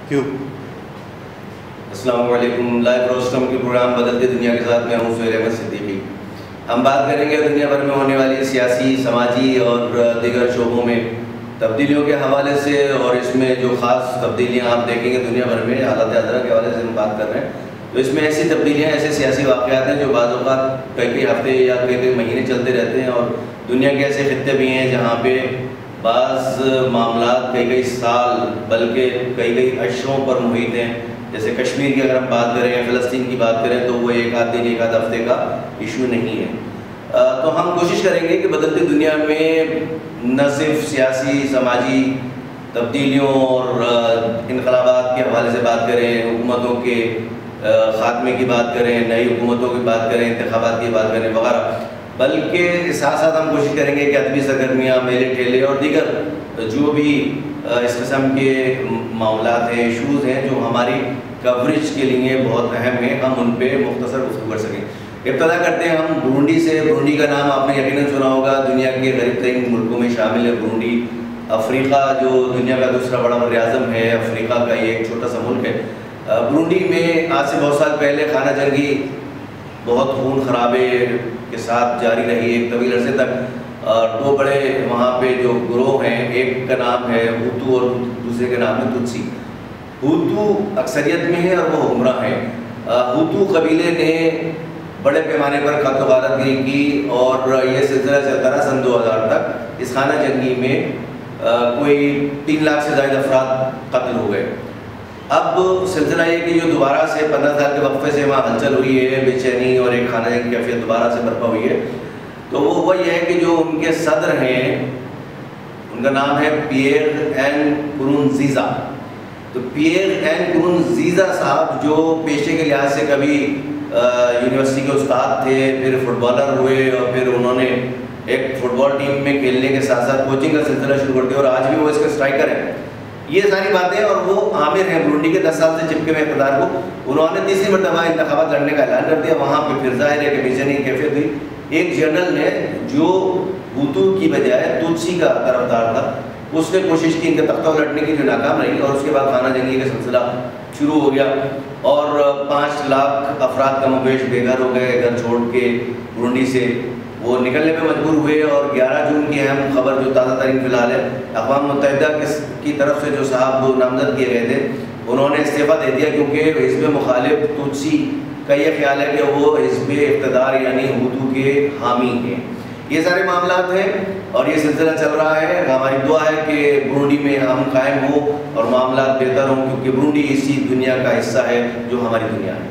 کیوں؟ السلام علیکم. لائیو روسٹم کے پروگرام بدلتی دنیا کے ساتھ میں ہوں سہیل احمد صدیقی. ہم بات کریں گے دنیا بھر میں ہونے والی سیاسی، سماجی اور دیگر شعبوں میں تبدیلیوں کے حوالے سے، اور اس میں جو خاص تبدیلیاں آپ دیکھیں گے دنیا بھر میں حالات حاضرہ کے حوالے سے ہم بات کر رہے ہیں. تو اس میں ایسی تبدیلیاں، ایسے سیاسی واقعات ہیں جو بعض اوقات کئی ہفتے یا کئی مہینے چلتے رہتے ہیں، اور دنیا کے ایسے خطے بھی ہیں جہاں پہ بعض معاملات کئی سال بلکہ کئی اشروں پر محیط ہیں. جیسے کشمیر کی اگر ہم بات کریں یا فلسطین کی بات کریں تو وہ ایک آدھ دن، ایک آدھ ہفتے کا ایشو نہیں ہے. تو ہم کوشش کریں گے کہ بدلتی دنیا میں نہ صرف سیاسی، سماجی تبدیلیوں اور انقلابات کے حوالے سے بات کریں، حکومتوں کے خاتمے کی بات کریں، نئی حکومتوں کی بات کریں، انتخابات کی بات کریں وغیرہ، بلکہ ساتھ ساتھ ہم کوشش کریں گے کہ ادبی سرگرمیاں، میلے ٹھیلے اور دیگر جو بھی اس قسم کے معاملات ہیں، ایشوز ہیں جو ہماری کوریج کے لیے بہت اہم ہیں، ہم ان پہ مختصر گفتگو کر سکیں. ابتدا کرتے ہیں ہم برونڈی سے. برونڈی کا نام آپ نے یقیناً سنا ہوگا، دنیا کے غریب ترین ملکوں میں شامل ہے برونڈی. افریقہ جو دنیا کا دوسرا بڑا بر اعظم ہے، افریقہ کا یہ ایک چھوٹا سا ملک ہے. برونڈی میں آج سے بہت سال پہلے خانہ جنگی بہت خون خرابے کے ساتھ جاری رہی ایک طویل عرصے تک. دو بڑے وہاں پہ جو گروہ ہیں، ایک کا نام ہے ہوتو اور دوسرے کا نام ہے توتسی. ہوتو اکثریت میں ہے اور وہ حکمراں ہیں. ہوتو قبیلے نے بڑے پیمانے پر قتل و غارت گری کی، اور یہ سلسلہ چلتا رہا سن 2000 تک. اس خانہ جنگی میں کوئی 3 لاکھ سے زائد افراد قتل ہو گئے. اب سلسلہ یہ کہ جو دوبارہ سے 15 سال کے وقفے سے وہاں ہلچل ہوئی ہے، بے چینی اور ایک خانہ جنگی کیفیت دوبارہ سے برپا ہوئی ہے. تو وہ یہ ہے کہ جو ان کے صدر ہیں، ان کا نام ہے پیئر این نکورونزیزا. تو پیئر این نکورونزیزا صاحب جو پیشے کے لحاظ سے کبھی یونیورسٹی کے استاد تھے، پھر فٹ بالر ہوئے، اور پھر انہوں نے ایک فٹ بال ٹیم میں کھیلنے کے ساتھ ساتھ کوچنگ کا سلسلہ شروع کر دیا، اور آج بھی وہ اس کے اسٹرائکر ہیں. یہ ساری باتیں، اور وہ عامر ہیں برونڈی کے 10 سال سے چپکے ہوئے اقتدار کو. انہوں نے تیسری مرتبہ انتخابات لڑنے کا اعلان کر دیا. وہاں پہ پھر ظاہر ہے کہ بے چینی کیفیت ہوئی. ایک جنرل نے جو ہوتو کی بجائے توتسی کا طرفدار تھا، اس نے کوشش کی ان کے تختہ الٹنے کی، جو ناکام رہی، اور اس کے بعد خانہ جنگی کا سلسلہ شروع ہو گیا، اور 5 لاکھ افراد کم و بیش بے گھر ہو گئے. گھر چھوڑ کے برونڈی سے وہ نکلنے پہ مجبور ہوئے. اور 11 جون کی اہم خبر جو تازہ ترین فی الحال ہے، اقوام متحدہ کی طرف سے جو صاحب نامزد کیے گئے تھے، انہوں نے استعفیٰ دے دیا، کیونکہ حزب مخالف توتسی کا یہ خیال ہے کہ وہ حزب اقتدار یعنی ہوتو کے حامی ہیں. یہ سارے معاملات ہیں اور یہ سلسلہ چل رہا ہے. ہماری دعا ہے کہ برونڈی میں ہم قائم ہوں اور معاملات بہتر ہوں، کیونکہ برونڈی اسی دنیا کا حصہ ہے جو ہماری دنیا ہے.